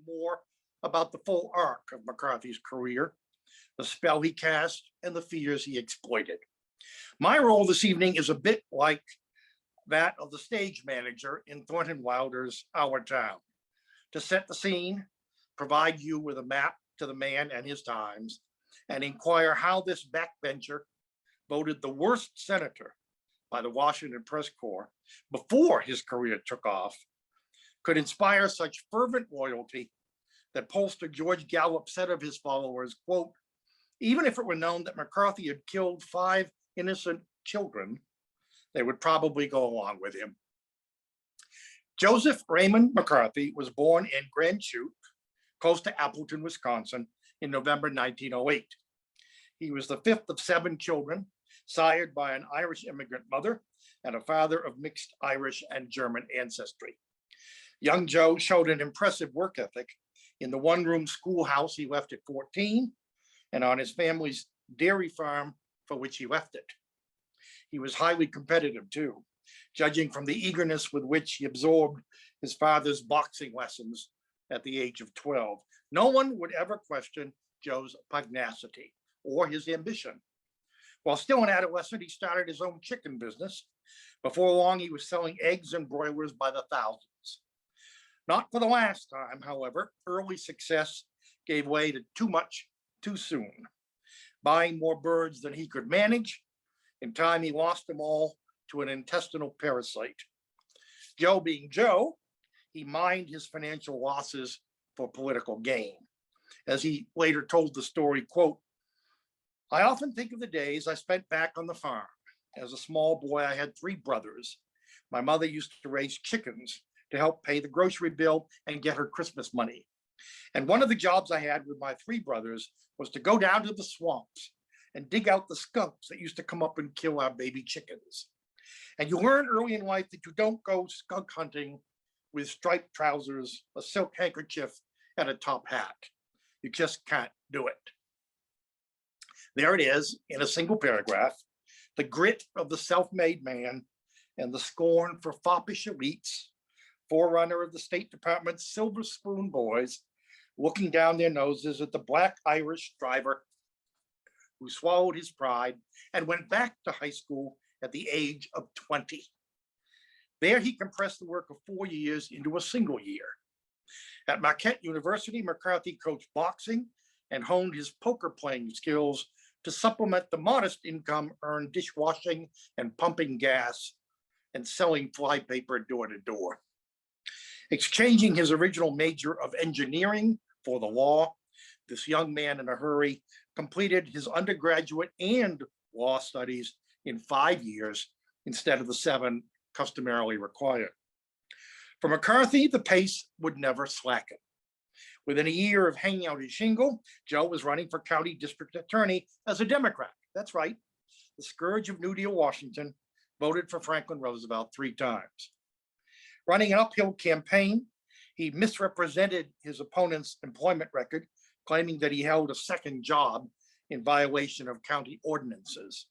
more about the full arc of McCarthy's career, the spell he cast, and the fears he exploited. My role this evening is a bit like that of the stage manager in Thornton Wilder's Our Town, to set the scene, provide you with a map to the man and his times, and inquire how this backbencher, voted the worst senator by the Washington Press Corps before his career took off, could inspire such fervent loyalty that pollster George Gallup said of his followers, quote, even if it were known that McCarthy had killed 5 innocent children, they would probably go along with him. Joseph Raymond McCarthy was born in Grand Chute, close to Appleton, Wisconsin, in November 1908. He was the 5th of 7 children, sired by an Irish immigrant mother and a father of mixed Irish and German ancestry. Young Joe showed an impressive work ethic in the one-room schoolhouse he left at 14 and on his family's dairy farm for which he left it. He was highly competitive too, judging from the eagerness with which he absorbed his father's boxing lessons at the age of 12. No one would ever question Joe's pugnacity or his ambition. While still an adolescent, he started his own chicken business. Before long, he was selling eggs and broilers by the thousands. Not for the last time, however, early success gave way to too much too soon. Buying more birds than he could manage, in time he lost them all to an intestinal parasite. Joe being Joe, he mined his financial losses for political gain. As he later told the story, quote, I often think of the days I spent back on the farm. As a small boy, I had 3 brothers. My mother used to raise chickens to help pay the grocery bill and get her Christmas money. And one of the jobs I had with my 3 brothers was to go down to the swamps and dig out the skunks that used to come up and kill our baby chickens. And you learn early in life that you don't go skunk hunting with striped trousers, a silk handkerchief, and a top hat. You just can't do it. There it is in a single paragraph, the grit of the self-made man and the scorn for foppish elites, forerunner of the State Department's silver spoon boys, looking down their noses at the black Irish driver who swallowed his pride and went back to high school at the age of 20. There he compressed the work of 4 years into a single year. At Marquette University, McCarthy coached boxing and honed his poker playing skills to supplement the modest income earned dishwashing and pumping gas and selling flypaper door to door. Exchanging his original major of engineering for the law, this young man in a hurry completed his undergraduate and law studies in 5 years instead of the 7 customarily required. For McCarthy, the pace would never slacken. Within a year of hanging out his shingle, Joe was running for county district attorney as a Democrat. That's right, the scourge of New Deal Washington voted for Franklin Roosevelt 3 times. Running an uphill campaign, he misrepresented his opponent's employment record, claiming that he held a second job in violation of county ordinances.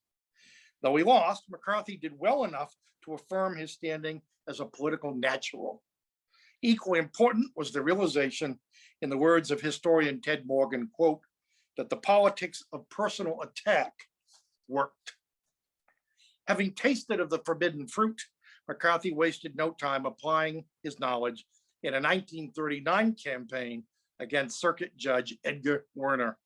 Though he lost, McCarthy did well enough to affirm his standing as a political natural. Equally important was the realization, in the words of historian Ted Morgan, quote, that the politics of personal attack worked. Having tasted of the forbidden fruit, McCarthy wasted no time applying his knowledge in a 1939 campaign against Circuit Judge Edgar Werner.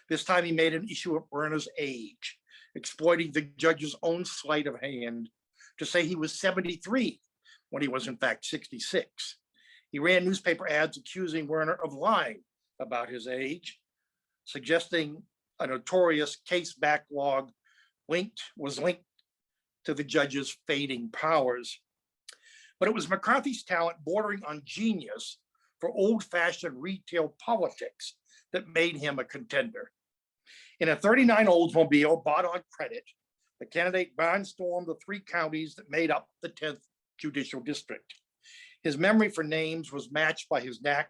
This time he made an issue of Werner's age, exploiting the judge's own sleight of hand to say he was 73 when he was in fact 66. He ran newspaper ads accusing Werner of lying about his age, suggesting a notorious case backlog was linked to the judge's fading powers. But it was McCarthy's talent bordering on genius for old-fashioned retail politics that made him a contender. In a 39 Oldsmobile bought on credit, the candidate barnstormed the 3 counties that made up the 10th Judicial District. His memory for names was matched by his knack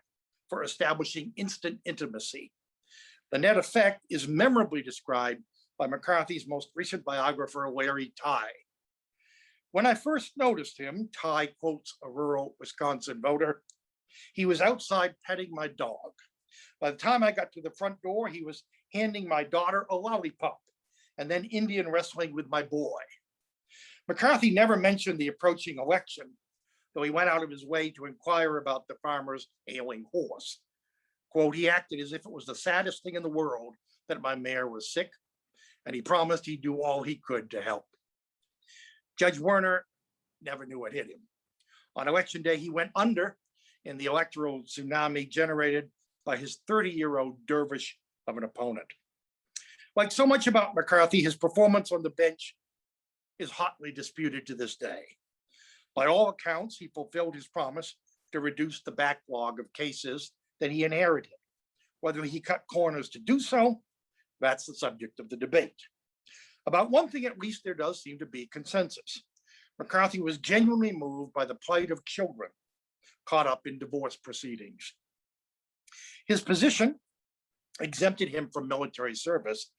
for establishing instant intimacy. The net effect is memorably described by McCarthy's most recent biographer, Larry Tye. When I first noticed him, Tye quotes a rural Wisconsin voter, He was outside petting my dog. By the time I got to the front door, he was handing my daughter a lollipop and then Indian wrestling with my boy. McCarthy never mentioned the approaching election, though he went out of his way to inquire about the farmer's ailing horse. Quote, he acted as if it was the saddest thing in the world that my mare was sick, and he promised he'd do all he could to help. Judge Werner never knew what hit him. On election day, he went under in the electoral tsunami generated by his 30-year-old dervish of an opponent. Like so much about McCarthy, his performance on the bench is hotly disputed to this day. By all accounts, he fulfilled his promise to reduce the backlog of cases that he inherited. Whether he cut corners to do so, that's the subject of the debate. About one thing, at least, there does seem to be consensus. McCarthy was genuinely moved by the plight of children caught up in divorce proceedings. His position exempted him from military service,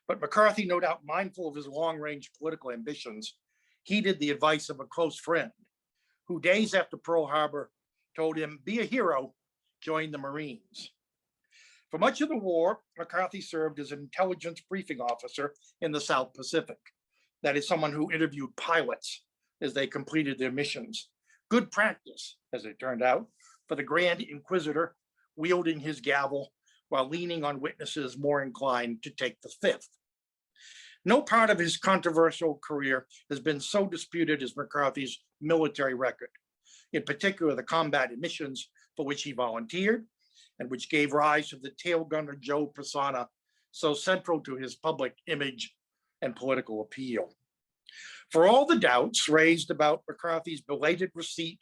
but McCarthy, no doubt mindful of his long-range political ambitions, heeded the advice of a close friend who days after Pearl Harbor told him, be a hero, join the Marines. For much of the war, McCarthy served as an intelligence briefing officer in the South Pacific. That is, someone who interviewed pilots as they completed their missions. Good practice, as it turned out, for the Grand Inquisitor wielding his gavel while leaning on witnesses more inclined to take the fifth. No part of his controversial career has been so disputed as McCarthy's military record, in particular the combat missions for which he volunteered and which gave rise to the tail gunner Joe persona so central to his public image and political appeal. For all the doubts raised about McCarthy's belated receipt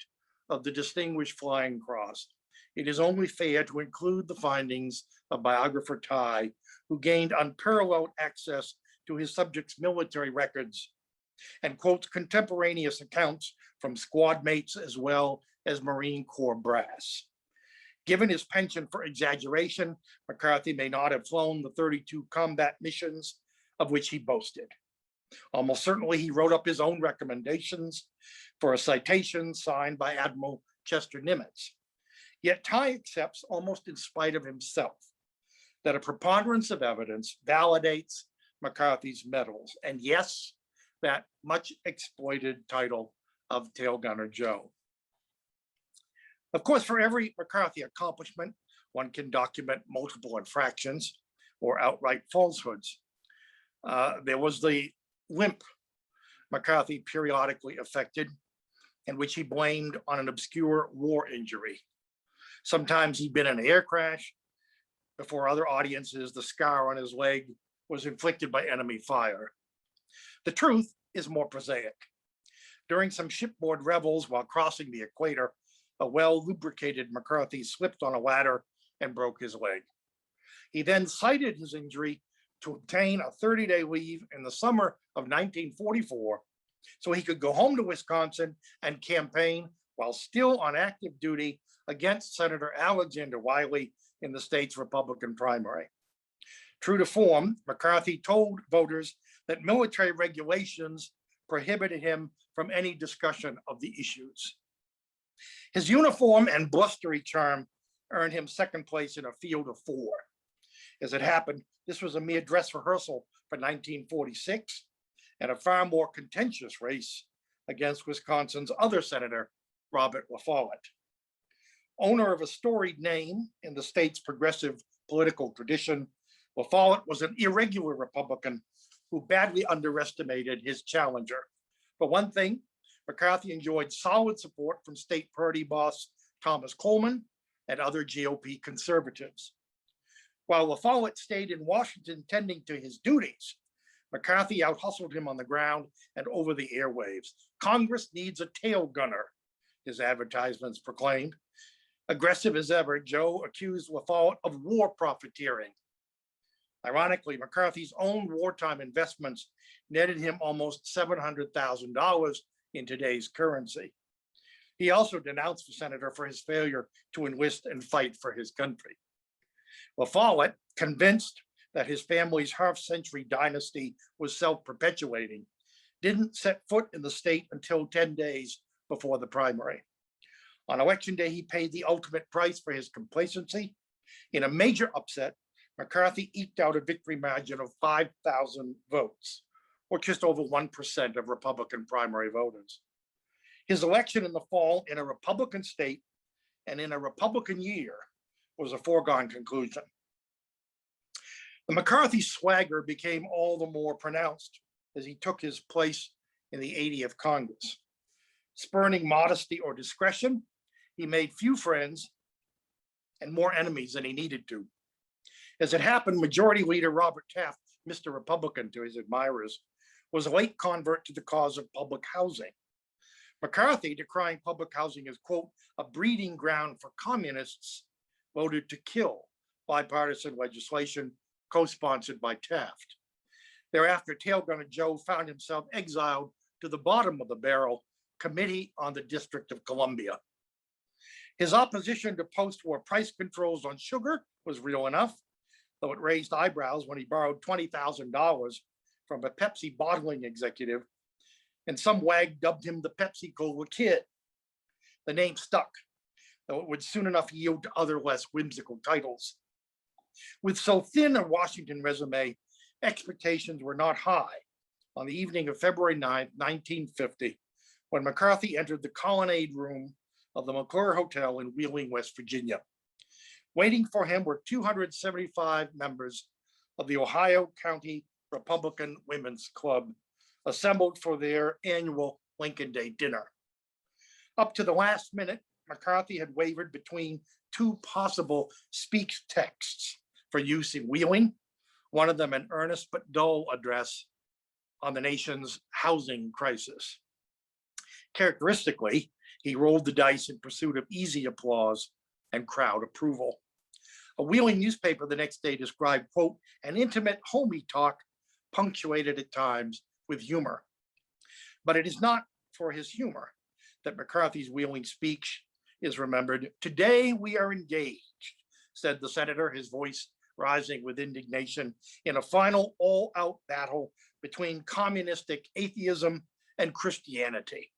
of the Distinguished Flying Cross, it is only fair to include the findings of biographer Ty, who gained unparalleled access to his subject's military records and quotes contemporaneous accounts from squad mates as well as Marine Corps brass. Given his penchant for exaggeration, McCarthy may not have flown the 32 combat missions of which he boasted. Almost certainly, he wrote up his own recommendations for a citation signed by Admiral Chester Nimitz. Yet Ty accepts, almost in spite of himself, that a preponderance of evidence validates McCarthy's medals, and yes, that much exploited title of Tail Gunner Joe. Of course, for every McCarthy accomplishment, one can document multiple infractions or outright falsehoods. There was the limp McCarthy periodically affected, and which he blamed on an obscure war injury. Sometimes he'd been in an air crash. Before other audiences, the scar on his leg was inflicted by enemy fire. The truth is more prosaic. During some shipboard revels while crossing the equator, a well-lubricated McCarthy slipped on a ladder and broke his leg. He then cited his injury to obtain a 30-day leave in the summer of 1944 so he could go home to Wisconsin and campaign while still on active duty against Senator Alexander Wiley in the state's Republican primary. True to form, McCarthy told voters that military regulations prohibited him from any discussion of the issues. His uniform and blustery charm earned him second place in a field of 4. As it happened, this was a mere dress rehearsal for 1946 and a far more contentious race against Wisconsin's other senator, Robert La Follette. Owner of a storied name in the state's progressive political tradition, La Follette was an irregular Republican who badly underestimated his challenger. For one thing, McCarthy enjoyed solid support from state party boss Thomas Coleman and other GOP conservatives. While La Follette stayed in Washington tending to his duties, McCarthy out-hustled him on the ground and over the airwaves. Congress needs a tail gunner, his advertisements proclaimed. Aggressive as ever, Joe accused La Follette of war profiteering. Ironically, McCarthy's own wartime investments netted him almost $700,000 in today's currency. He also denounced the senator for his failure to enlist and fight for his country. La Follette, convinced that his family's half-century dynasty was self-perpetuating, didn't set foot in the state until 10 days before the primary. On election day, he paid the ultimate price for his complacency. In a major upset, McCarthy eked out a victory margin of 5,000 votes, or just over 1% of Republican primary voters. His election in the fall in a Republican state and in a Republican year was a foregone conclusion. The McCarthy swagger became all the more pronounced as he took his place in the 80th Congress. Spurning modesty or discretion, he made few friends and more enemies than he needed to. As it happened, Majority Leader Robert Taft, Mr. Republican to his admirers, was a late convert to the cause of public housing. McCarthy, decrying public housing as, quote, a breeding ground for communists, voted to kill bipartisan legislation co-sponsored by Taft. Thereafter, Tailgunner Joe found himself exiled to the bottom of the barrel Committee on the District of Columbia. His opposition to post-war price controls on sugar was real enough, though it raised eyebrows when he borrowed $20,000 from a Pepsi bottling executive, and some wag dubbed him the Pepsi Cola Kid. The name stuck, though it would soon enough yield to other less whimsical titles. With so thin a Washington resume, expectations were not high on the evening of February 9, 1950, when McCarthy entered the colonnade room of the McClure Hotel in Wheeling, West Virginia. Waiting for him were 275 members of the Ohio County Republican Women's Club, assembled for their annual Lincoln Day dinner. Up to the last minute, McCarthy had wavered between two possible speech texts for use in Wheeling, one of them an earnest but dull address on the nation's housing crisis. Characteristically, he rolled the dice in pursuit of easy applause and crowd approval. A Wheeling newspaper the next day described, quote, an intimate, homey talk punctuated at times with humor. But it is not for his humor that McCarthy's Wheeling speech is remembered. Today we are engaged, said the senator, his voice rising with indignation, in a final all-out battle between communistic atheism and Christianity.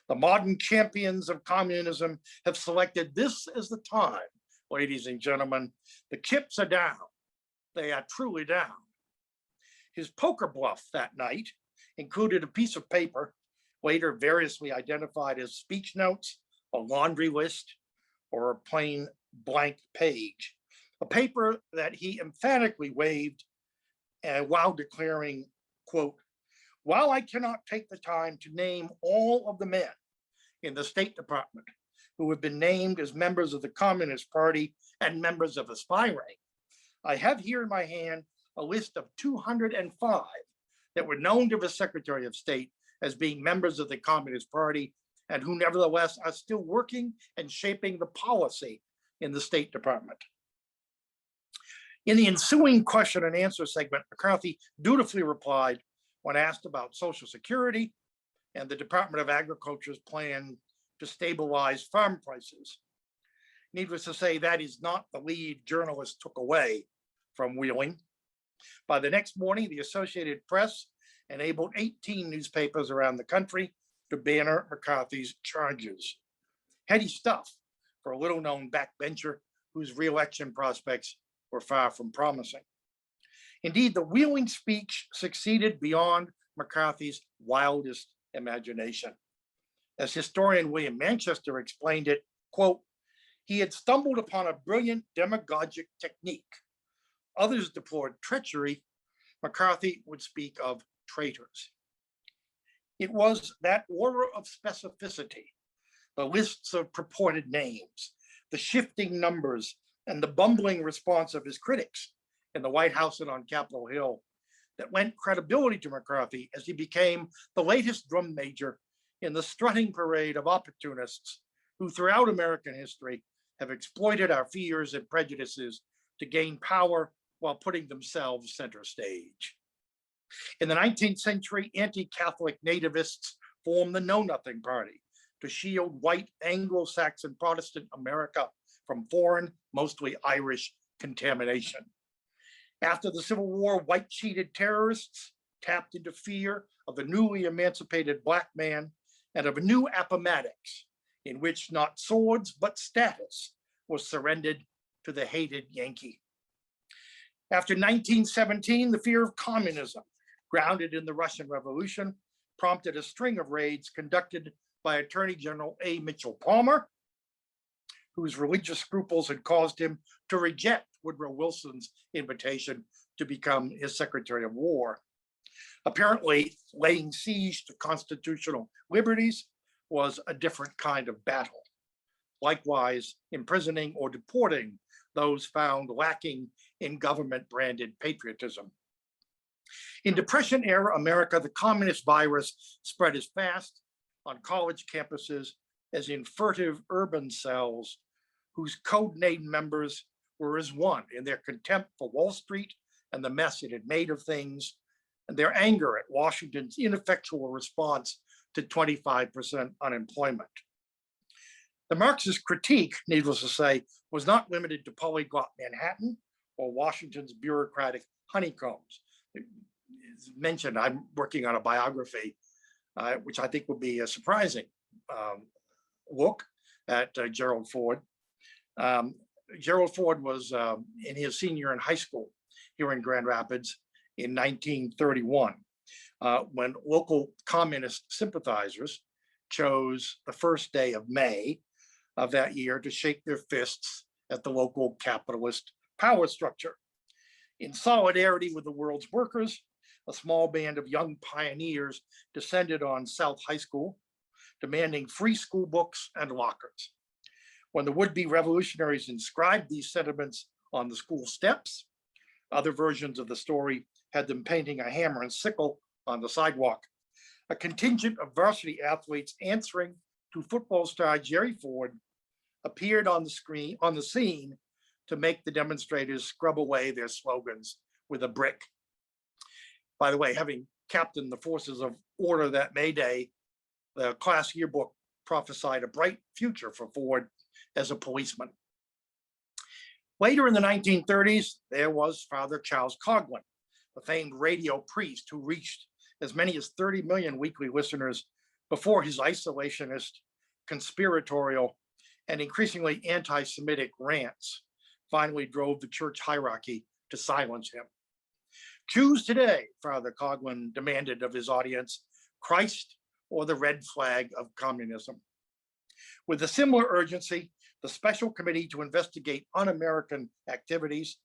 The modern champions of communism have selected this as the time, ladies and gentlemen. The chips are down. They are truly down. His poker bluff that night included a piece of paper, later variously identified as speech notes, a laundry list, or a plain blank page, a paper that he emphatically waved while declaring, quote, while I cannot take the time to name all of the men in the State Department who have been named as members of the Communist Party and members of a spy ring, I have here in my hand a list of 205 that were known to the Secretary of State as being members of the Communist Party and who nevertheless are still working and shaping the policy in the State Department. In the ensuing question and answer segment, McCarthy dutifully replied when asked about Social Security and the Department of Agriculture's plan to stabilize farm prices. Needless to say, that is not the lead journalists took away from Wheeling. By the next morning, the Associated Press enabled 18 newspapers around the country to banner McCarthy's charges. Heady stuff for a little-known backbencher whose re-election prospects were far from promising. Indeed, the Wheeling speech succeeded beyond McCarthy's wildest imagination. As historian William Manchester explained it, quote, he had stumbled upon a brilliant demagogic technique. Others deplored treachery. McCarthy would speak of traitors. It was that order of specificity, the lists of purported names, the shifting numbers, and the bumbling response of his critics in the White House and on Capitol Hill that lent credibility to McCarthy as he became the latest drum major in the strutting parade of opportunists who throughout American history have exploited our fears and prejudices to gain power while putting themselves center stage. In the 19th century, anti-Catholic nativists formed the Know Nothing Party to shield white Anglo-Saxon Protestant America from foreign, mostly Irish, contamination. After the Civil War, white-sheeted terrorists tapped into fear of the newly emancipated Black man and of a new Appomattox in which not swords but status was surrendered to the hated Yankee. After 1917, the fear of communism, grounded in the Russian Revolution, prompted a string of raids conducted by Attorney General A. Mitchell Palmer, whose religious scruples had caused him to reject Woodrow Wilson's invitation to become his Secretary of War. Apparently, laying siege to constitutional liberties was a different kind of battle. Likewise, imprisoning or deporting those found lacking in government-branded patriotism. In Depression-era America, the communist virus spread as fast on college campuses as in furtive urban cells whose code-name members were as one in their contempt for Wall Street and the mess it had made of things, and their anger at Washington's ineffectual response to 25% unemployment. The Marxist critique, needless to say, was not limited to polyglot Manhattan or Washington's bureaucratic honeycombs. As mentioned, I'm working on a biography, which I think will be a surprising look at Gerald Ford. Gerald Ford was in his senior year in high school here in Grand Rapids in 1931, when local communist sympathizers chose the first day of May of that year to shake their fists at the local capitalist power structure. In solidarity with the world's workers, a small band of young pioneers descended on South High School, demanding free school books and lockers. When the would-be revolutionaries inscribed these sentiments on the school steps, other versions of the story had them painting a hammer and sickle on the sidewalk. A contingent of varsity athletes answering to football star Jerry Ford appeared on the scene to make the demonstrators scrub away their slogans with a brick. By the way, having captained the forces of order that May Day, the class yearbook prophesied a bright future for Ford as a policeman. Later in the 1930s, there was Father Charles Coughlin, the famed radio priest who reached as many as 30 million weekly listeners before his isolationist, conspiratorial, and increasingly anti-Semitic rants finally drove the church hierarchy to silence him. Choose today, Father Coughlin demanded of his audience, Christ or the red flag of communism. With a similar urgency, the Special Committee to Investigate Un-American Activities,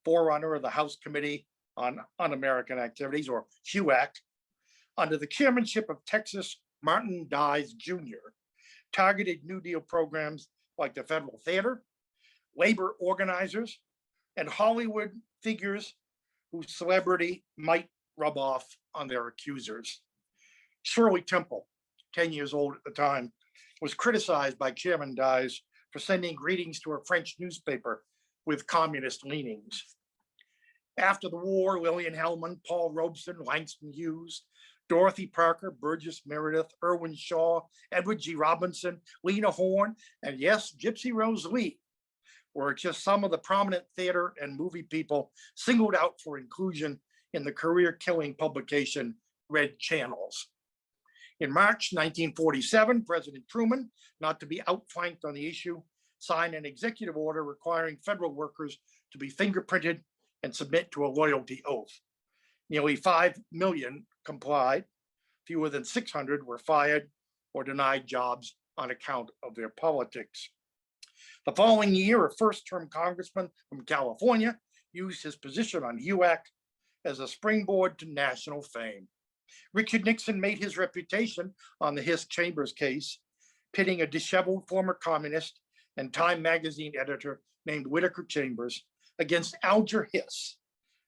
forerunner of the House Committee on Un-American Activities, or HUAC, under the chairmanship of Texas Martin Dies Jr., targeted New Deal programs like the Federal Theater, labor organizers, and Hollywood figures whose celebrity might rub off on their accusers. Shirley Temple, 10 years old at the time, was criticized by Chairman Dies for sending greetings to a French newspaper with communist leanings. After the war, Lillian Hellman, Paul Robeson, Langston Hughes, Dorothy Parker, Burgess Meredith, Irwin Shaw, Edward G. Robinson, Lena Horne, and yes, Gypsy Rose Lee were just some of the prominent theater and movie people singled out for inclusion in the career-killing publication Red Channels. In March 1947, President Truman, not to be outflanked on the issue, signed an executive order requiring federal workers to be fingerprinted and submit to a loyalty oath. Nearly 5 million complied. Fewer than 600 were fired or denied jobs on account of their politics. The following year, a first-term congressman from California used his position on HUAC as a springboard to national fame. Richard Nixon made his reputation on the Hiss Chambers case, pitting a disheveled former communist and Time magazine editor named Whittaker Chambers against Alger Hiss,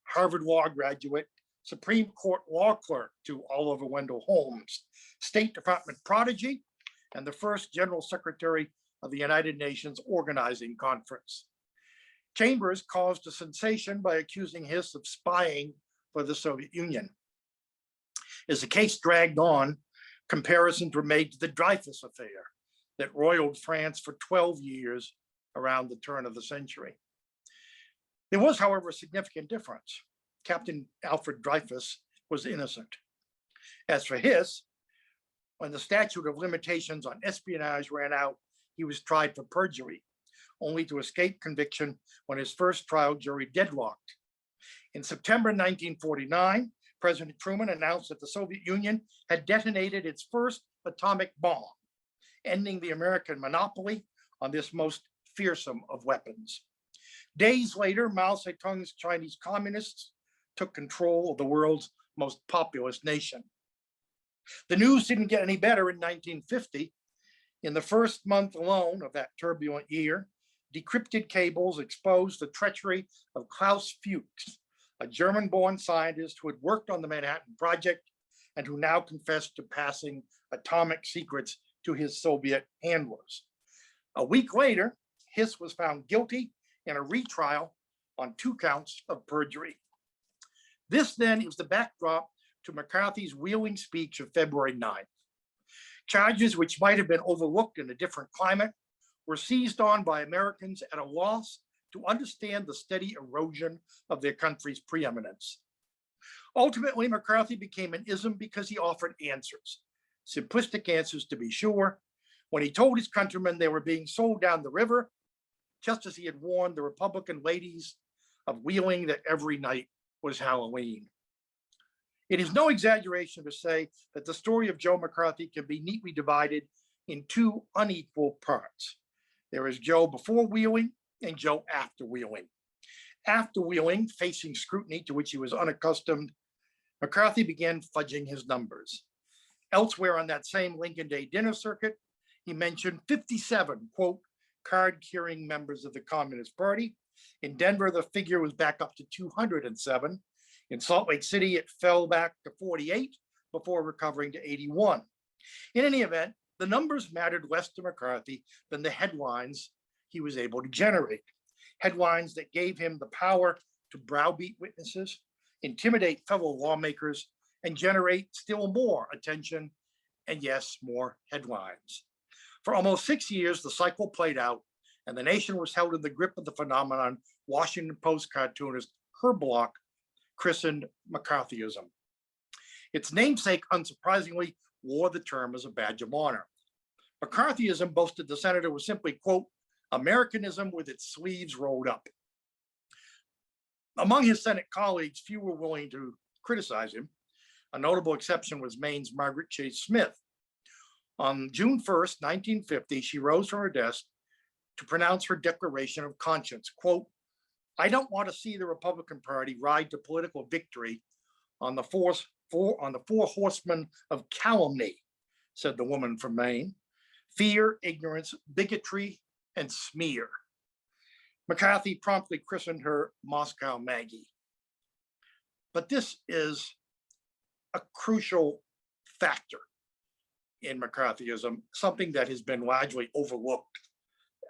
Harvard Law graduate, Supreme Court law clerk to Oliver Wendell Holmes, State Department prodigy, and the first General Secretary of the United Nations Organizing Conference. Chambers caused a sensation by accusing Hiss of spying for the Soviet Union. As the case dragged on, comparisons were made to the Dreyfus affair that roiled France for 12 years around the turn of the century. There was, however, a significant difference. Captain Alfred Dreyfus was innocent. As for Hiss, When the statute of limitations on espionage ran out, he was tried for perjury, only to escape conviction when his first trial jury deadlocked. In September 1949, President Truman announced that the Soviet Union had detonated its first atomic bomb, ending the American monopoly on this most fearsome of weapons. Days later, Mao Zedong's Chinese communists took control of the world's most populous nation. The news didn't get any better in 1950. In the first month alone of that turbulent year, decrypted cables exposed the treachery of Klaus Fuchs, a German-born scientist who had worked on the Manhattan Project and who now confessed to passing atomic secrets to his Soviet handlers. A week later, Hiss was found guilty in a retrial on 2 counts of perjury. This then is the backdrop to McCarthy's wheeling speech of February 9th. Charges which might have been overlooked in a different climate were seized on by Americans at a loss to understand the steady erosion of their country's preeminence. Ultimately, McCarthy became an ism because he offered answers, simplistic answers to be sure, when he told his countrymen they were being sold down the river, just as he had warned the Republican ladies of Wheeling that every night was Halloween. It is no exaggeration to say that the story of Joe McCarthy can be neatly divided in 2 unequal parts. There is Joe before Wheeling and Joe after Wheeling. After Wheeling, facing scrutiny to which he was unaccustomed, McCarthy began fudging his numbers. Elsewhere on that same Lincoln Day dinner circuit, he mentioned 57, quote, card-carrying members of the Communist Party. In Denver, the figure was back up to 207. In Salt Lake City, it fell back to 48 before recovering to 81. In any event, the numbers mattered less to McCarthy than the headlines he was able to generate. Headlines that gave him the power to browbeat witnesses, intimidate fellow lawmakers, and generate still more attention and, yes, more headlines. For almost 6 years, the cycle played out, and the nation was held in the grip of the phenomenon Washington Post cartoonist Herb Block christened McCarthyism. Its namesake, unsurprisingly, wore the term as a badge of honor. McCarthyism, boasted the senator, was simply, quote, Americanism with its sleeves rolled up. Among his Senate colleagues, few were willing to criticize him. A notable exception was Maine's Margaret Chase Smith. On June 1st, 1950, she rose from her desk to pronounce her declaration of conscience, quote, I don't want to see the Republican Party ride to political victory on the four horsemen of calumny, said the woman from Maine: fear, ignorance, bigotry, and smear. McCarthy promptly christened her Moscow Maggie. But this is a crucial factor in McCarthyism, something that has been largely overlooked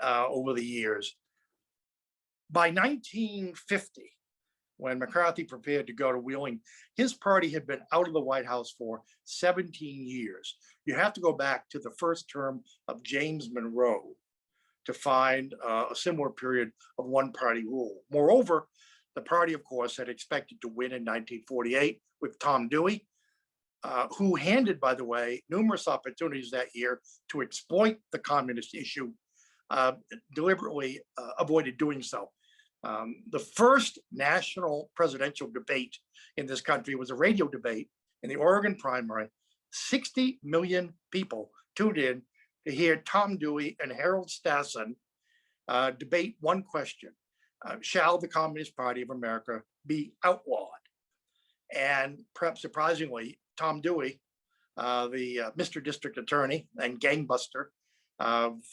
over the years. By 1950, when McCarthy prepared to go to Wheeling, his party had been out of the White House for 17 years. You have to go back to the first term of James Monroe to find a similar period of one-party rule. Moreover, the party, of course, had expected to win in 1948 with Tom Dewey, who handed, by the way, numerous opportunities that year to exploit the communist issue, deliberately avoided doing so. The first national presidential debate in this country was a radio debate in the Oregon primary. 60 million people tuned in to hear Tom Dewey and Harold Stassen debate one question: shall the Communist Party of America be outlawed? And perhaps surprisingly, Tom Dewey, the Mr. District Attorney and gangbuster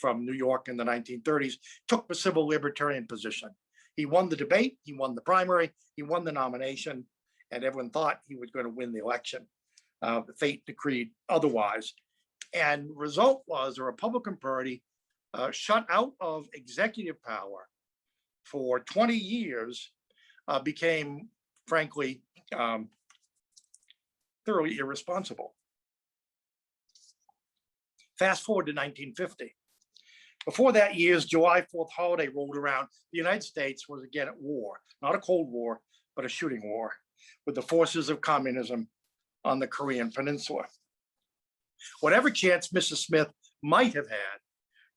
from New York in the 1930s, took the civil libertarian position. He won the debate, he won the primary, he won the nomination, and everyone thought he was going to win the election. The fate decreed otherwise. And the result was the Republican Party shut out of executive power for 20 years, became, frankly, thoroughly irresponsible. Fast forward to 1950. Before that year's July 4th holiday rolled around, the United States was again at war, not a Cold War, but a shooting war with the forces of communism on the Korean Peninsula. Whatever chance Mrs. Smith might have had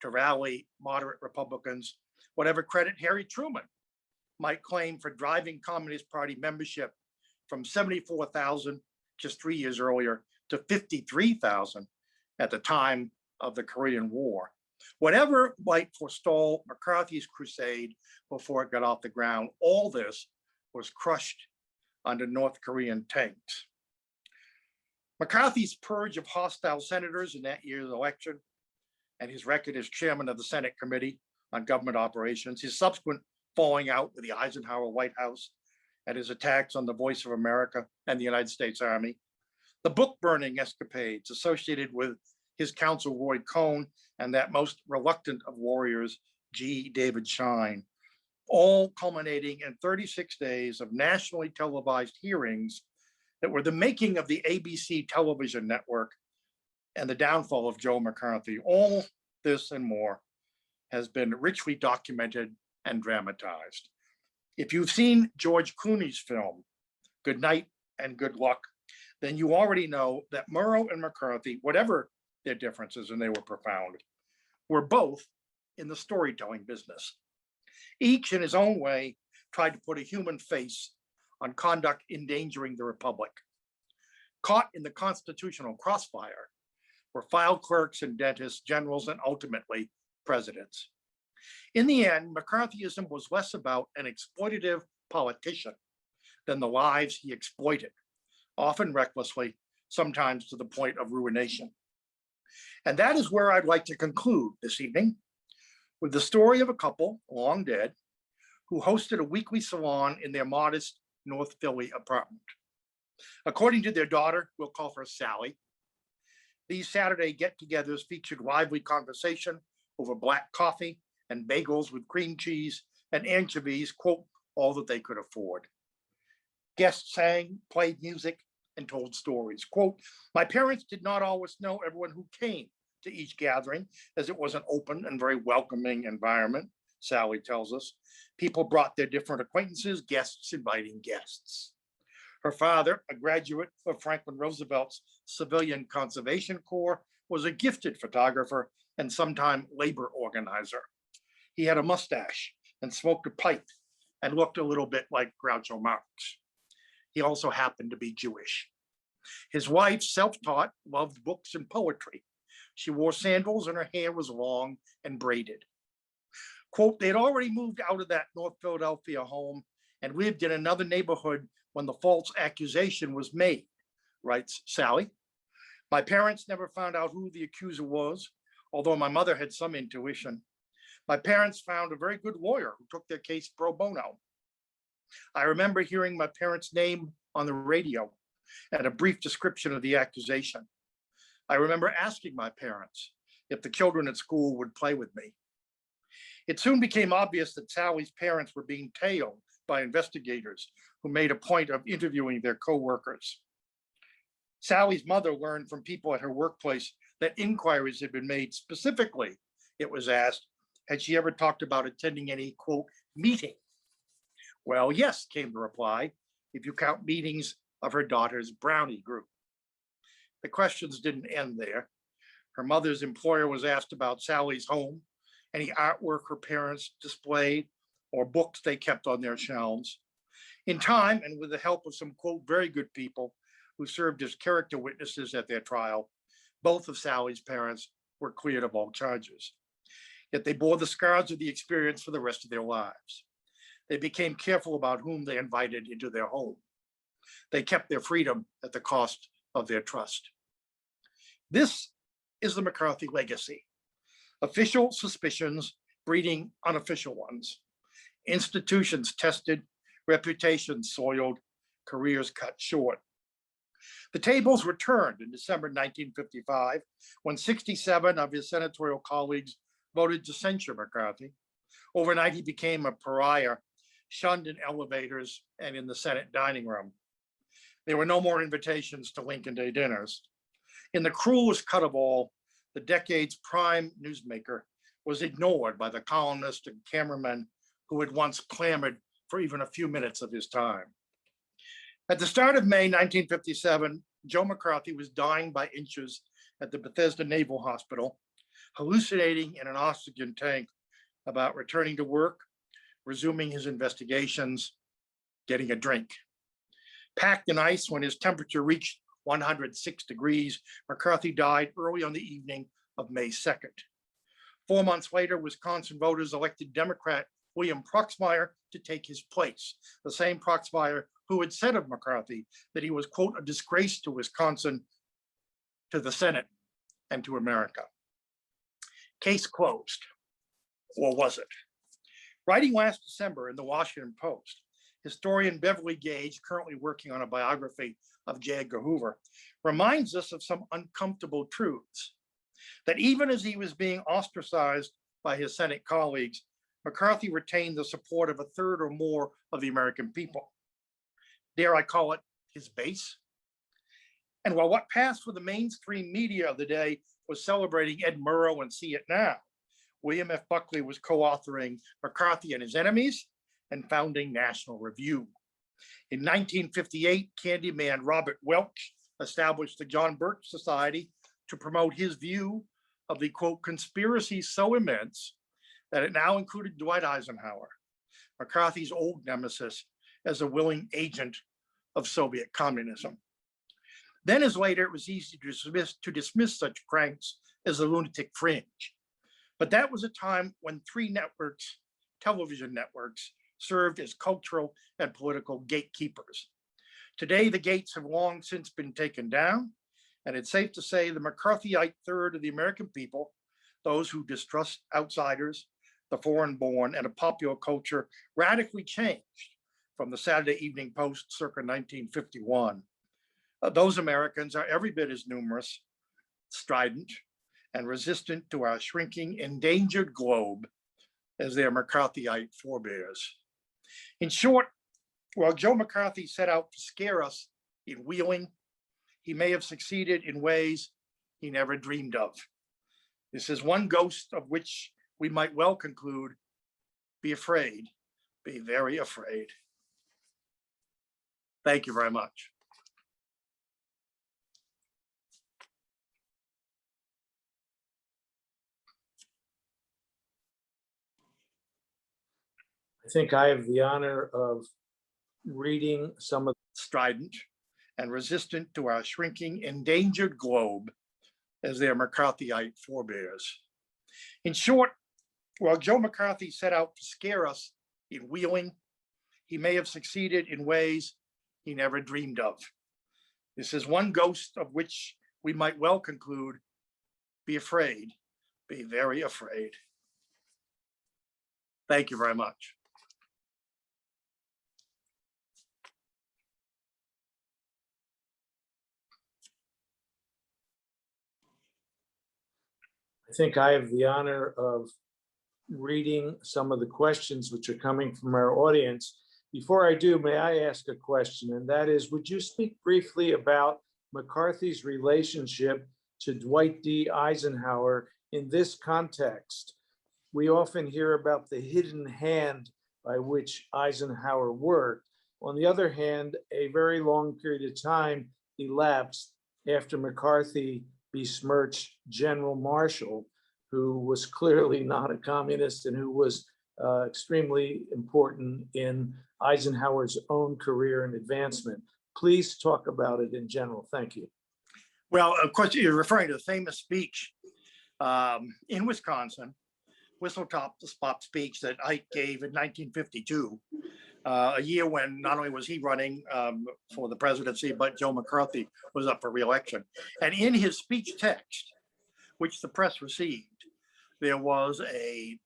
to rally moderate Republicans, whatever credit Harry Truman might claim for driving Communist Party membership from 74,000 just 3 years earlier to 53,000 at the time of the Korean War. Whatever might forestall McCarthy's crusade before it got off the ground, all this was crushed under North Korean tanks. McCarthy's purge of hostile senators in that year's election, and his record as chairman of the Senate Committee on Government Operations, his subsequent falling out with the Eisenhower White House, and his attacks on the Voice of America and the United States Army, the book burning escapades associated with his counsel Roy Cohen and that most reluctant of warriors, G. David Schein, all culminating in 36 days of nationally televised hearings that were the making of the ABC television network and the downfall of Joe McCarthy. All this and more has been richly documented and dramatized. If you've seen George Clooney's film, Good Night and Good Luck, then you already know that Murrow and McCarthy, whatever their differences, and they were profound, were both in the storytelling business. Each in his own way tried to put a human face on conduct endangering the Republic. Caught in the constitutional crossfire were file clerks and dentists, generals, and ultimately presidents. In the end, McCarthyism was less about an exploitative politician than the lives he exploited, often recklessly, sometimes to the point of ruination. And that is where I'd like to conclude this evening, with the story of a couple, long dead, who hosted a weekly salon in their modest North Philly apartment. According to their daughter, we'll call her Sally, these Saturday get-togethers featured lively conversation over black coffee and bagels with cream cheese and anchovies, quote, all that they could afford. Guests sang, played music, and told stories. Quote, my parents did not always know everyone who came to each gathering, as it was an open and very welcoming environment, Sally tells us. People brought their different acquaintances, guests inviting guests. Her father, a graduate of Franklin Roosevelt's Civilian Conservation Corps, was a gifted photographer and sometime labor organizer. He had a mustache and smoked a pipe and looked a little bit like Groucho Marx. He also happened to be Jewish. His wife, self-taught, loved books and poetry. She wore sandals and her hair was long and braided. Quote, they had already moved out of that North Philadelphia home and lived in another neighborhood when the false accusation was made, writes Sally. My parents never found out who the accuser was, although my mother had some intuition. My parents found a very good lawyer who took their case pro bono. I remember hearing my parents' name on the radio and a brief description of the accusation. I remember asking my parents if the children at school would play with me. It soon became obvious that Sally's parents were being tailed by investigators who made a point of interviewing their co-workers. Sally's mother learned from people at her workplace that inquiries had been made. Specifically, it was asked, had she ever talked about attending any, quote, meeting? Well, yes, came the reply, if you count meetings of her daughter's brownie group. The questions didn't end there. Her mother's employer was asked about Sally's home, any artwork her parents displayed, or books they kept on their shelves. In time, and with the help of some, quote, very good people who served as character witnesses at their trial, both of Sally's parents were cleared of all charges. Yet they bore the scars of the experience for the rest of their lives. They became careful about whom they invited into their home. They kept their freedom at the cost of their trust. This is the McCarthy legacy. Official suspicions breeding unofficial ones. Institutions tested, reputations soiled, careers cut short. The tables were turned in December 1955 when 67 of his senatorial colleagues voted to censure McCarthy. Overnight, he became a pariah, shunned in elevators and in the Senate dining room. There were no more invitations to Lincoln Day dinners. In the cruelest cut of all, the decade's prime newsmaker was ignored by the columnist and cameraman who had once clamored for even a few minutes of his time. At the start of May 1957, Joe McCarthy was dying by inches at the Bethesda Naval Hospital, hallucinating in an oxygen tank about returning to work, resuming his investigations, getting a drink. Packed in ice when his temperature reached 106 degrees, McCarthy died early on the evening of May 2nd. 4 months later, Wisconsin voters elected Democrat William Proxmire to take his place, the same Proxmire who had said of McCarthy that he was, quote, a disgrace to Wisconsin, to the Senate, and to America. Case closed, or was it? Writing last December in the Washington Post, historian Beverly Gage, currently working on a biography of J. Edgar Hoover, reminds us of some uncomfortable truths. That even as he was being ostracized by his Senate colleagues, McCarthy retained the support of a third or more of the American people. Dare I call it his base? And while what passed for the mainstream media of the day was celebrating Ed Murrow and See It Now, William F. Buckley was co-authoring McCarthy and His Enemies and founding National Review. In 1958, Candyman Robert Welch established the John Birch Society to promote his view of the, quote, conspiracy so immense that it now included Dwight Eisenhower, McCarthy's old nemesis, as a willing agent of Soviet communism. Then, as later, it was easy to dismiss such cranks as the lunatic fringe. But that was a time when 3 networks, television networks, served as cultural and political gatekeepers. Today, the gates have long since been taken down, and it's safe to say the McCarthyite third of the American people, those who distrust outsiders, the foreign-born, and a popular culture, radically changed from the Saturday Evening Post circa 1951. Those Americans are every bit as numerous, strident, and resistant to our shrinking, endangered globe as their McCarthyite forebears. In short, while Joe McCarthy set out to scare us in Wheeling, he may have succeeded in ways he never dreamed of. This is one ghost of which we might well conclude, be afraid, be very afraid. Thank you very much. I think I have the honor of reading some of strident and resistant to our shrinking, endangered globe as their McCarthyite forebears. In short, while Joe McCarthy set out to scare us in Wheeling, he may have succeeded in ways he never dreamed of. This is one ghost of which we might well conclude, be afraid, be very afraid. Thank you very much. I think I have the honor of reading some of the questions which are coming from our audience. Before I do, may I ask a question? And that is, would you speak briefly about McCarthy's relationship to Dwight D. Eisenhower in this context? We often hear about the hidden hand by which Eisenhower worked. On the other hand, a very long period of time elapsed after McCarthy besmirched General Marshall, who was clearly not a communist and who was extremely important in Eisenhower's own career and advancement. Please talk about it in general. Thank you. Well, of course, you're referring to the famous speech in Wisconsin, whistle-top speech that Ike gave in 1952, a year when not only was he running for the presidency, but Joe McCarthy was up for re-election. And in his speech text, which the press received, there was a,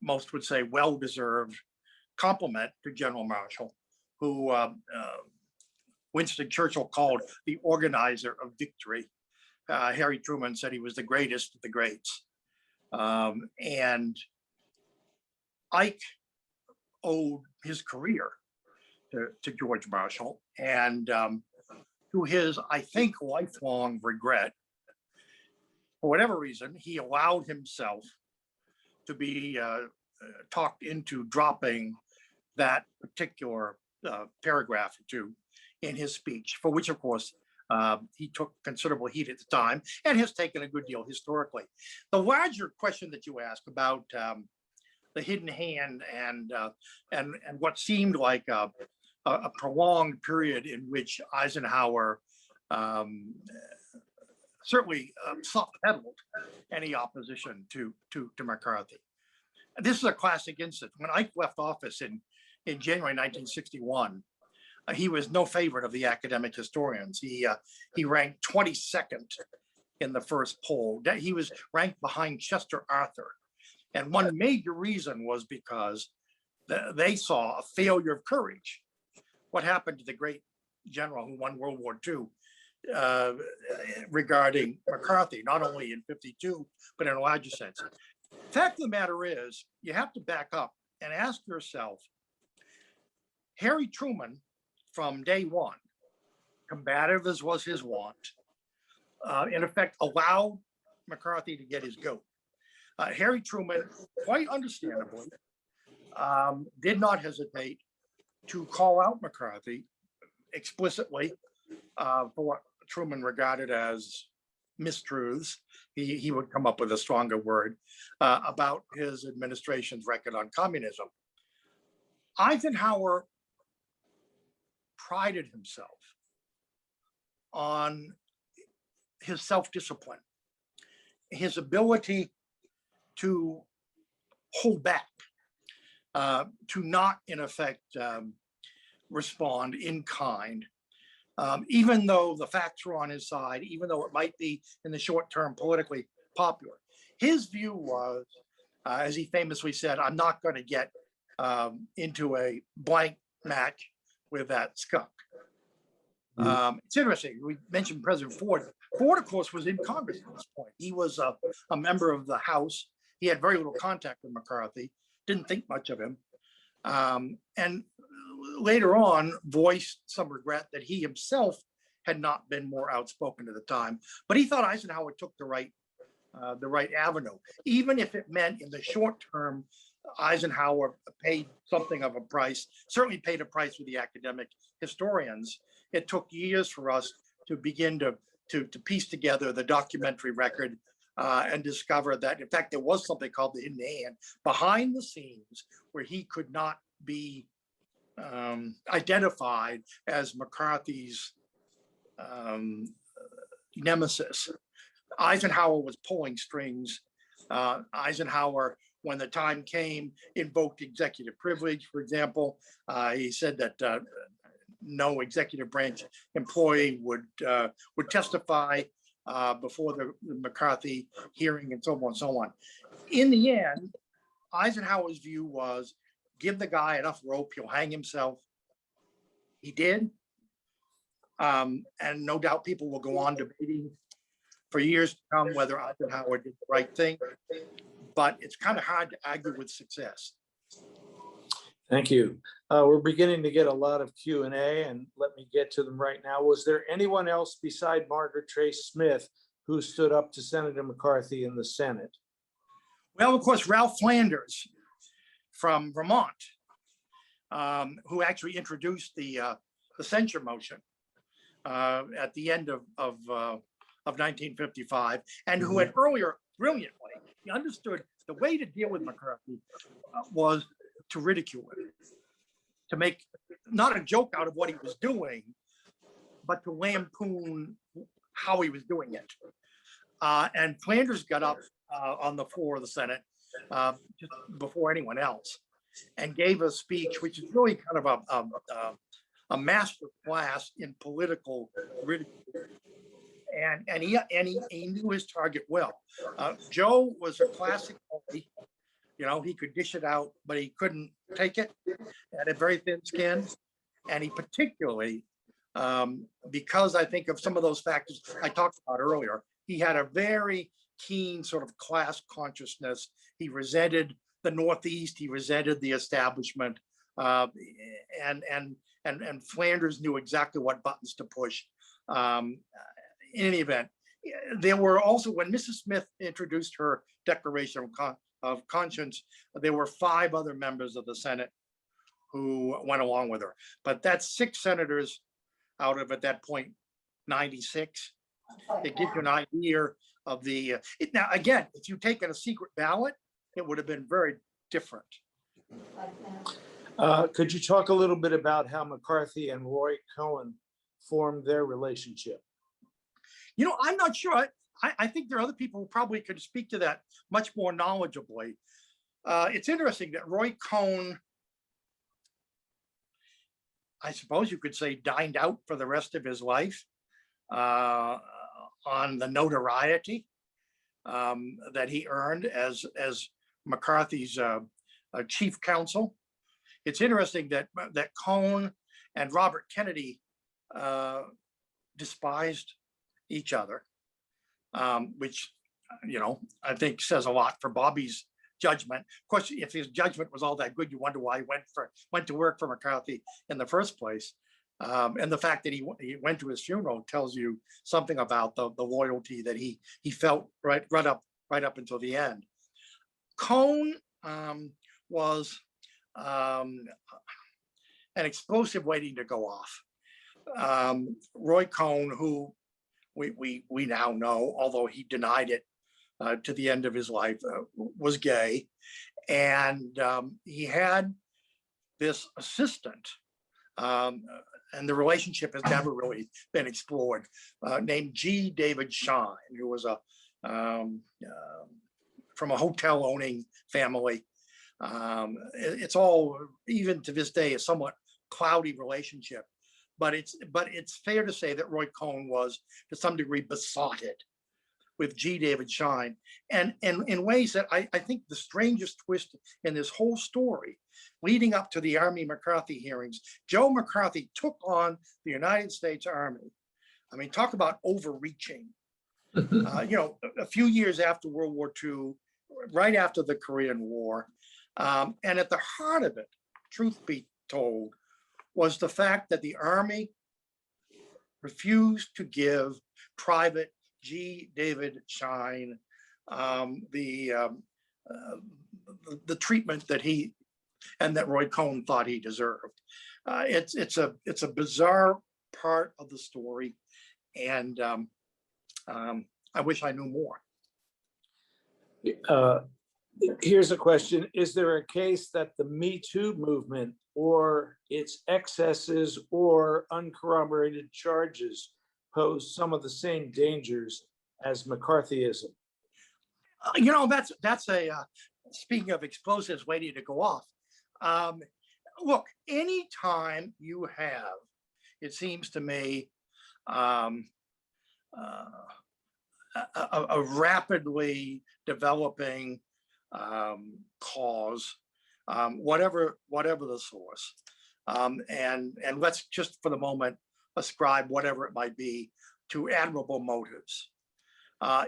most would say, well-deserved compliment to General Marshall, who Winston Churchill called the organizer of victory. Harry Truman said he was the greatest of the greats. And Ike owed his career to George Marshall, and to his, I think, lifelong regret, for whatever reason, he allowed himself to be talked into dropping that particular paragraph or two in his speech, for which, of course, He took considerable heat at the time and has taken a good deal historically. The larger question that you ask about the hidden hand and what seemed like a prolonged period in which Eisenhower certainly soft-pedaled any opposition to McCarthy. This is a classic instance. When Ike left office in January 1961, he was no favorite of the academic historians. He ranked 22nd in the first poll. He was ranked behind Chester Arthur. And one major reason was because they saw a failure of courage. What happened to the great general who won World War II regarding McCarthy, not only in 52, but in a larger sense. Fact of the matter is, you have to back up and ask yourself, Harry Truman, from day one, combative as was his wont, in effect allowed McCarthy to get his goat. Harry Truman, quite understandably, did not hesitate to call out McCarthy explicitly for what Truman regarded as mistruths. He would come up with a stronger word about his administration's record on communism. Eisenhower prided himself on his self-discipline, his ability to hold back, to not, in effect, respond in kind, even though the facts were on his side, even though it might be in the short term politically popular. His view was, as he famously said, I'm not going to get into a blank match with that skunk. It's interesting. We mentioned President Ford. Ford, of course, was in Congress at this point. He was a member of the House. He had very little contact with McCarthy, didn't think much of him. And later on voiced some regret that he himself had not been more outspoken at the time. But he thought Eisenhower took the right avenue, even if it meant in the short term, Eisenhower paid something of a price, certainly paid a price with the academic historians. It took years for us to begin to piece together the documentary record and discover that, in fact, there was something called the hidden hand behind the scenes where he could not be identified as McCarthy's nemesis. Eisenhower was pulling strings. Eisenhower, when the time came, invoked executive privilege. For example, he said that no executive branch employee would testify before the McCarthy hearing, and so on and so on. In the end, Eisenhower's view was, give the guy enough rope, he'll hang himself. He did. And no doubt people will go on debating for years to come whether Eisenhower did the right thing. But it's kind of hard to argue with success. Thank you. We're beginning to get a lot of Q&A, and let me get to them right now. Was there anyone else beside Margaret Trace Smith who stood up to Senator McCarthy in the Senate? Well, of course, Ralph Flanders from Vermont, who actually introduced the censure motion at the end of 1955, and who had earlier brilliantly, he understood the way to deal with McCarthy was to ridicule him, to make not a joke out of what he was doing, but to lampoon how he was doing it. And Flanders got up on the floor of the Senate just before anyone else and gave a speech, which is really kind of a master class in political ridicule. And he knew his target well. Joe was a classic bully. You know, he could dish it out, but he couldn't take it. Had a very thin skin. And he particularly, because I think of some of those factors I talked about earlier, he had a very keen sort of class consciousness. He resented the Northeast. He resented the establishment. And Flanders knew exactly what buttons to push. In any event, there were also, when Mrs. Smith introduced her Declaration of Conscience, there were 5 other members of the Senate who went along with her. But that's 6 senators out of, at that point, 96. It gives you an idea of the, now again, if you taken a secret ballot, it would have been very different. Could you talk a little bit about how McCarthy and Roy Cohen formed their relationship? You know, I'm not sure. I think there are other people who probably could speak to that much more knowledgeably. It's interesting that Roy Cohen, I suppose you could say, dined out for the rest of his life on the notoriety that he earned as McCarthy's chief counsel. It's interesting that Cohen and Robert Kennedy despised each other, which, you know, I think says a lot for Bobby's judgment. Of course, if his judgment was all that good, you wonder why he went to work for McCarthy in the first place. And the fact that he went to his funeral tells you something about the loyalty that he felt right up until the end. Cohen was an explosive waiting to go off. Roy Cohen, who we now know, although he denied it to the end of his life, was gay, and he had this assistant, and the relationship has never really been explored, named G. David Shine, who was from a hotel owning family. It's all, even to this day, a somewhat cloudy relationship, but it's fair to say that Roy Cohen was to some degree besotted with G. David Shine, and in ways that I think the strangest twist in this whole story, leading up to the Army McCarthy hearings, Joe McCarthy took on the United States Army. I mean, talk about overreaching. You know, a few years after World War II, right after the Korean War, and at the heart of it, truth be told, was the fact that the Army refused to give Private G. David Shine the treatment that he and that Roy Cohen thought he deserved. It's a bizarre part of the story, and I wish I knew more. Here's a question. Is there a case that the Me Too movement or its excesses or uncorroborated charges pose some of the same dangers as McCarthyism? You know, that's a speaking of explosives waiting to go off. Look, anytime you have, it seems to me, a rapidly developing cause, whatever the source, and let's just for the moment ascribe whatever it might be to admirable motives.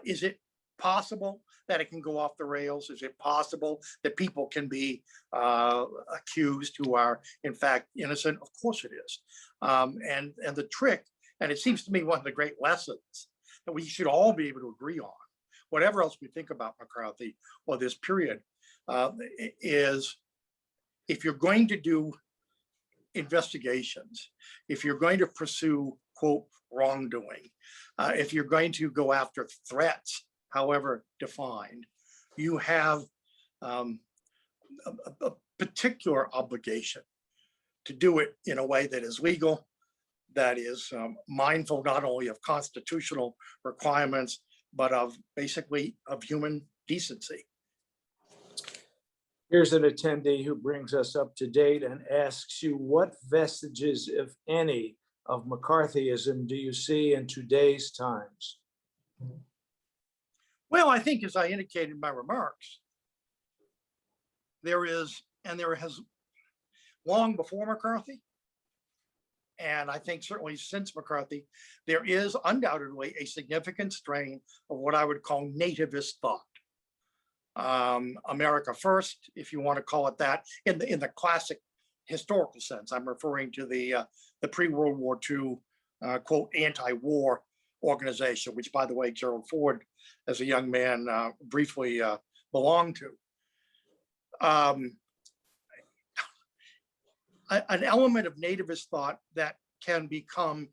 Is it possible that it can go off the rails? Is it possible that people can be accused who are in fact innocent? Of course it is. And the trick, and it seems to me one of the great lessons that we should all be able to agree on, whatever else we think about McCarthy or this period, is if you're going to do investigations, if you're going to pursue, quote, wrongdoing, if you're going to go after threats, however defined, you have a particular obligation to do it in a way that is legal, that is mindful not only of constitutional requirements, but of basically of human decency. Here's an attendee who brings us up to date and asks you, what vestiges, if any, of McCarthyism do you see in today's times? Well, I think, as I indicated in my remarks, there is, and there has long before McCarthy, and I think certainly since McCarthy, there is undoubtedly a significant strain of what I would call nativist thought. America first, if you want to call it that, in the classic historical sense. I'm referring to the pre-World War II, quote, anti-war organization, which, by the way, Gerald Ford, as a young man, briefly belonged to. An element of nativist thought that can become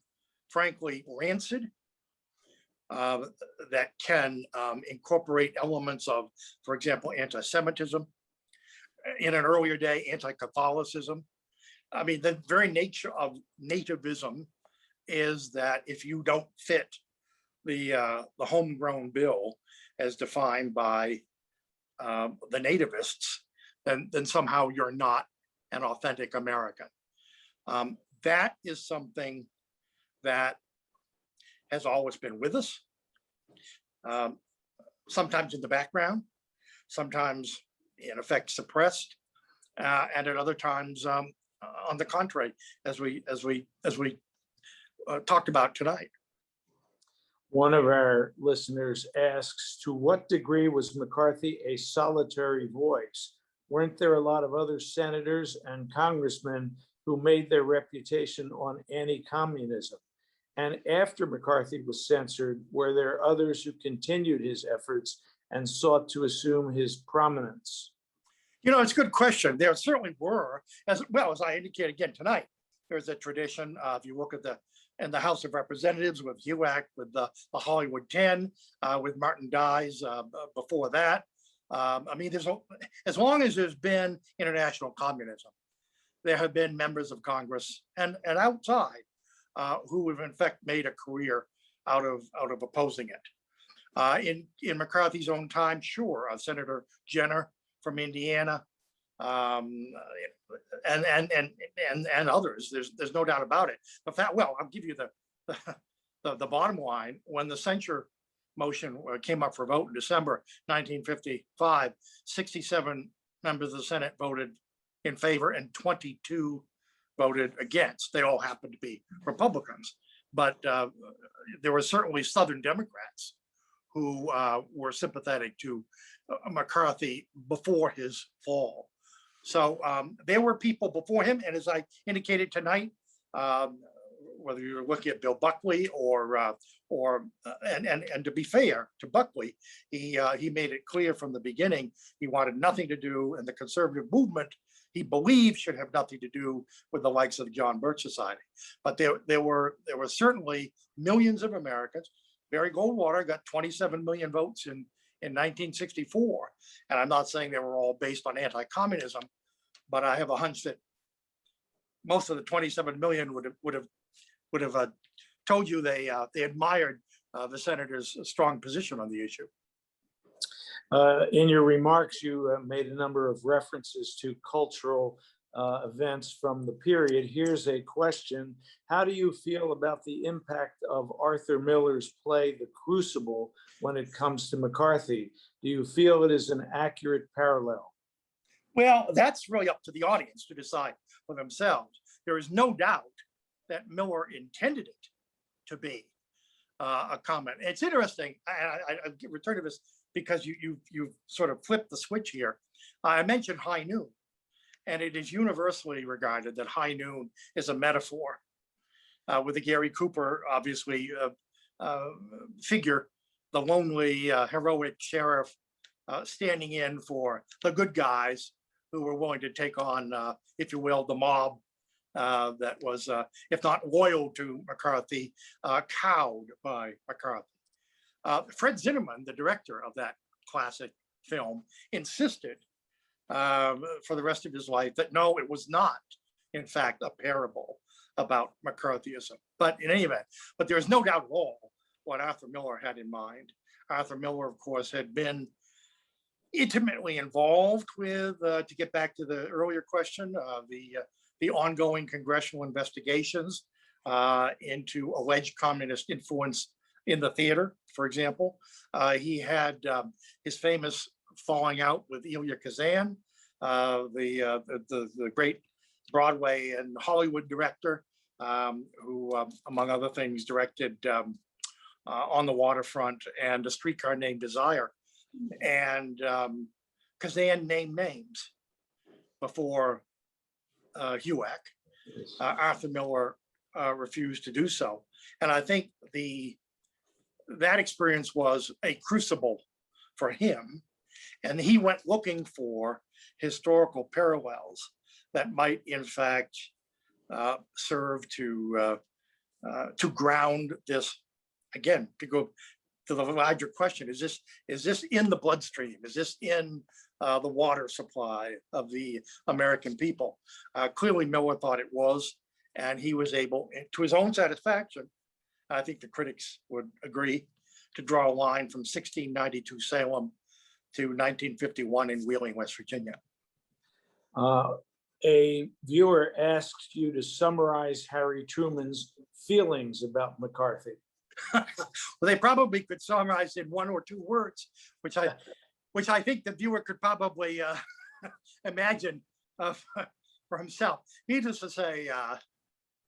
frankly rancid, that can incorporate elements of, for example, anti-Semitism, in an earlier day, anti-Catholicism. I mean, the very nature of nativism is that if you don't fit the homegrown bill as defined by the nativists, then somehow you're not an authentic American. That is something that has always been with us, sometimes in the background, sometimes in effect suppressed, and at other times, on the contrary, as we talked about tonight. One of our listeners asks, to what degree was McCarthy a solitary voice? Weren't there a lot of other senators and congressmen who made their reputation on anti-communism? And after McCarthy was censored, were there others who continued his efforts and sought to assume his prominence? You know, it's a good question. There certainly were, as well as I indicated again tonight. There's a tradition. If you look at in the House of Representatives with HUAC, with the Hollywood 10, with Martin Dies before that. I mean, as long as there's been international communism, there have been members of Congress and outside who have in fact made a career out of opposing it. In McCarthy's own time, sure, Senator Jenner from Indiana, and others. There's no doubt about it. The fact, well, I'll give you the bottom line. When the censure motion came up for vote in December 1955, 67 members of the Senate voted in favor and 22 voted against. They all happened to be Republicans, but there were certainly Southern Democrats who were sympathetic to McCarthy before his fall. So there were people before him, and as I indicated tonight, whether you're looking at Bill Buckley or to be fair to Buckley, he made it clear from the beginning he wanted nothing to do, and the conservative movement he believed should have nothing to do with the likes of the John Birch Society. But there were certainly millions of Americans. Barry Goldwater got 27 million votes in 1964. And I'm not saying they were all based on anti-communism, but I have a hunch that most of the 27 million would have told you they admired the senator's strong position on the issue. In your remarks, you made a number of references to cultural events from the period. Here's a question. How do you feel about the impact of Arthur Miller's play, The Crucible, when it comes to McCarthy? Do you feel it is an accurate parallel? Well, that's really up to the audience to decide for themselves. There is no doubt that Miller intended it to be a comment. It's interesting. I return to this because you sort of flipped the switch here. I mentioned high noon. And it is universally regarded that high noon is a metaphor with the Gary Cooper, obviously, figure, the lonely, heroic sheriff standing in for the good guys who were willing to take on, if you will, the mob that was, if not loyal to McCarthy, cowed by McCarthy. Fred Zinnemann, the director of that classic film, insisted for the rest of his life that no, it was not, in fact, a parable about McCarthyism. But in any event, but there's no doubt at all what Arthur Miller had in mind. Arthur Miller, of course, had been intimately involved with, to get back to the earlier question, the ongoing congressional investigations into alleged communist influence in the theater, for example. He had his famous falling out with Elia Kazan, the great Broadway and Hollywood director, who, among other things, directed On the Waterfront and A Streetcar Named Desire. And Kazan named names before HUAC. Arthur Miller refused to do so. And I think that experience was a crucible for him. And he went looking for historical parallels that might, in fact, serve to to ground this, again, to go to the larger question, is this in the bloodstream? Is this in the water supply of the American people? Clearly Miller thought it was, and he was able, to his own satisfaction, I think the critics would agree, to draw a line from 1692 Salem to 1951 in Wheeling, West Virginia. A viewer asked you to summarize Harry Truman's feelings about McCarthy. Well, they probably could summarize in 1 or 2 words, which I think the viewer could probably imagine for himself. Needless to say,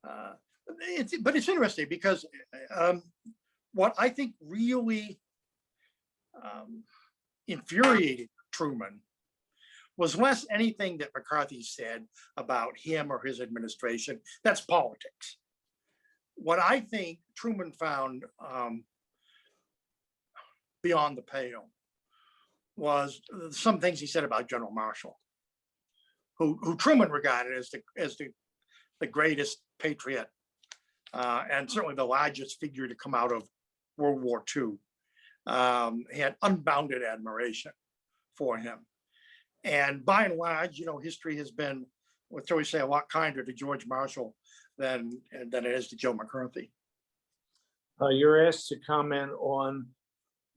but it's interesting because what I think really infuriated Truman was less anything that McCarthy said about him or his administration. That's politics. What I think Truman found beyond the pale was some things he said about General Marshall, who Truman regarded as the greatest patriot and certainly the largest figure to come out of World War II. He had unbounded admiration for him. And by and large, history has been, what shall we say, a lot kinder to George Marshall than it is to Joe McCarthy. You're asked to comment on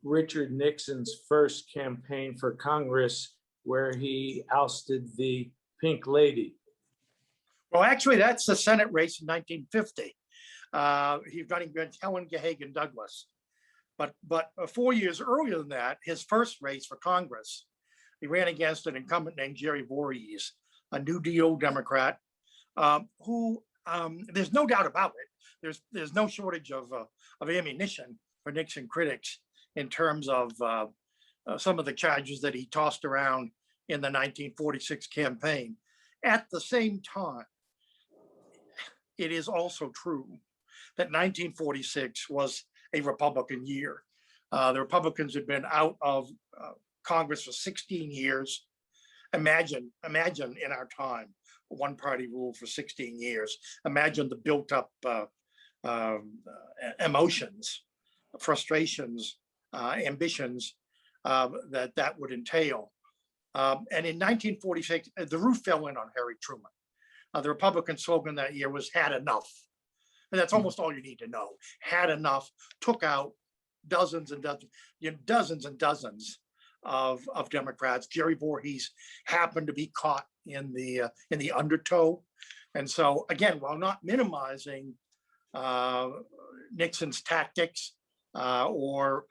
Richard Nixon's first campaign for Congress, where he ousted the Pink Lady. Well, actually, that's the Senate race in 1950. He's running against Helen Gahagan Douglas. But 4 years earlier than that, his first race for Congress, he ran against an incumbent named Jerry Voorhees, a New Deal Democrat, who there's no doubt about it. There's no shortage of ammunition for Nixon critics in terms of some of the charges that he tossed around in the 1946 campaign. At the same time, it is also true that 1946 was a Republican year. The Republicans had been out of Congress for 16 years. Imagine in our time, one party rule for 16 years. Imagine the built up emotions, frustrations, ambitions that would entail. And in 1946, the roof fell in on Harry Truman. The Republican slogan that year was "Had enough." And that's almost all you need to know. Had enough, took out dozens and dozens of Democrats. Jerry Voorhees happened to be caught in the undertow. And so again, while not minimizing Nixon's tactics or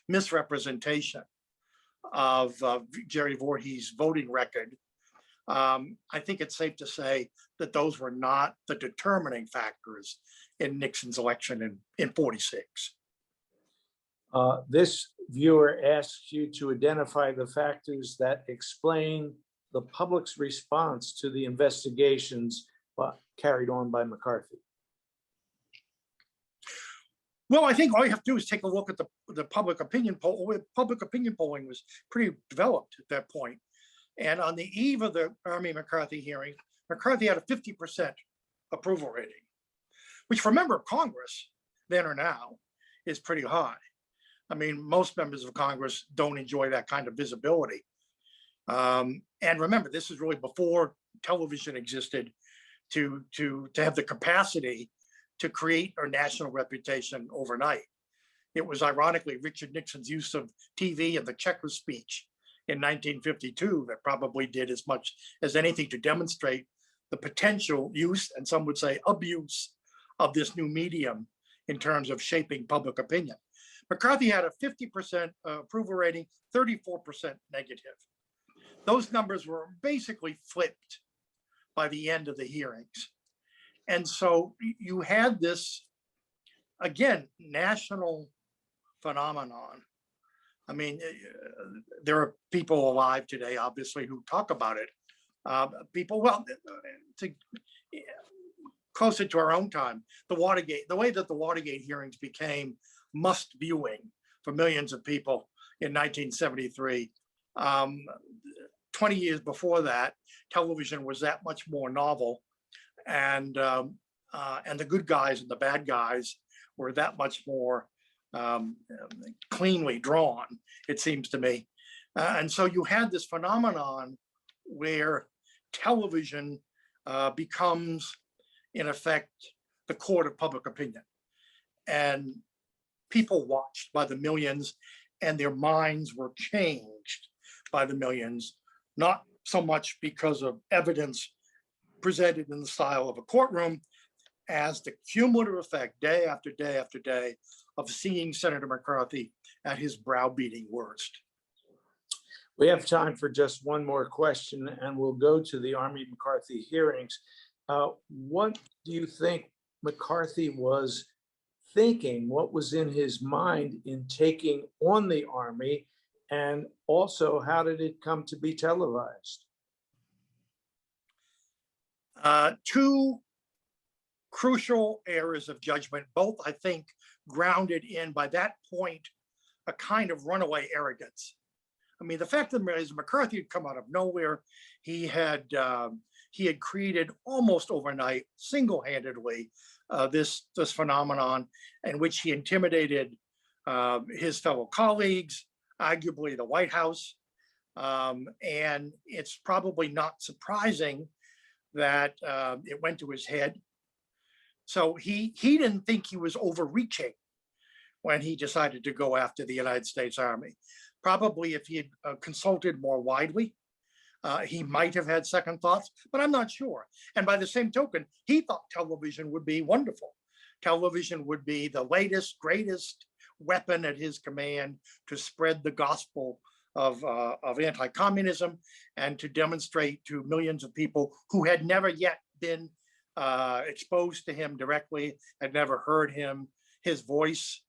misrepresentation of Jerry Voorhees' voting record, I think it's safe to say that those were not the determining factors in Nixon's election in 46. This viewer asks you to identify the factors that explain the public's response to the investigations carried on by McCarthy. Well, I think all you have to do is take a look at the public opinion poll. Public opinion polling was pretty developed at that point. And on the eve of the Army-McCarthy hearing, McCarthy had a 50% approval rating, which for a member of Congress, then or now, is pretty high. I mean, most members of Congress don't enjoy that kind of visibility. And remember, this is really before television existed to have the capacity to create a national reputation overnight. It was ironically Richard Nixon's use of TV and the Checkers speech in 1952 that probably did as much as anything to demonstrate the potential use, and some would say abuse, of this new medium in terms of shaping public opinion. McCarthy had a 50% approval rating, 34% negative. Those numbers were basically flipped by the end of the hearings. And so you had this, again, national phenomenon. I mean, there are people alive today, obviously, who talk about it. Closer to our own time, the way that the Watergate hearings became must viewing for millions of people in 1973. 20 years before that, television was that much more novel. And and the good guys and the bad guys were that much more cleanly drawn, it seems to me. And so you had this phenomenon where television becomes, in effect, the court of public opinion. And people watched by the millions, and their minds were changed by the millions, not so much because of evidence presented in the style of a courtroom, as the cumulative effect day after day after day of seeing Senator McCarthy at his browbeating worst. We have time for just one more question, and we'll go to the Army McCarthy hearings. What do you think McCarthy was thinking? What was in his mind in taking on the Army? And also, how did it come to be televised? Two crucial areas of judgment, both, I think, grounded in, by that point, a kind of runaway arrogance. I mean, the fact of the matter is, McCarthy had come out of nowhere. He had created almost overnight, single-handedly, this phenomenon in which he intimidated his fellow colleagues, arguably the White House. And it's probably not surprising that it went to his head. So he didn't think he was overreaching when he decided to go after the United States Army. Probably if he had consulted more widely, he might have had second thoughts, but I'm not sure. And by the same token, he thought television would be wonderful. Television would be the latest, greatest weapon at his command to spread the gospel of anti-communism and to demonstrate to millions of people who had never yet been exposed to him directly, had never heard his voice,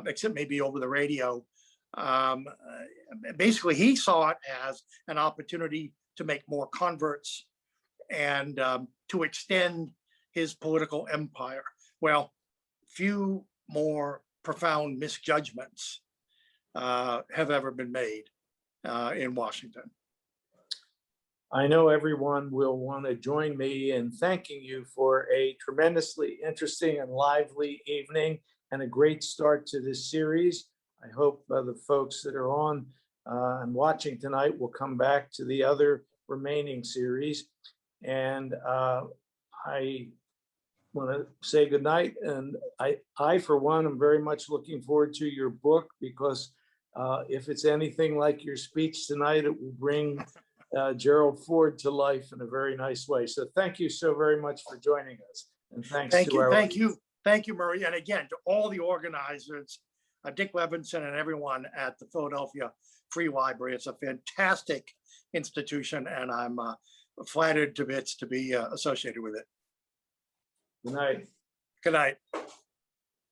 except maybe over the radio. Basically, he saw it as an opportunity to make more converts and to extend his political empire. Well, few more profound misjudgments have ever been made in Washington. I know everyone will want to join me in thanking you for a tremendously interesting and lively evening and a great start to this series. I hope the folks that are on and watching tonight will come back to the other remaining series. And I want to say goodnight. And I, for one, am very much looking forward to your book, because if it's anything like your speech tonight, it will bring Gerald Ford to life in a very nice way. So thank you so very much for joining us. And thanks to our audience. Thank you, Murray. And again, to all the organizers, Dick Levinson and everyone at the Philadelphia Free Library. It's a fantastic institution, and I'm flattered to bits to be associated with it. Good night. Good night.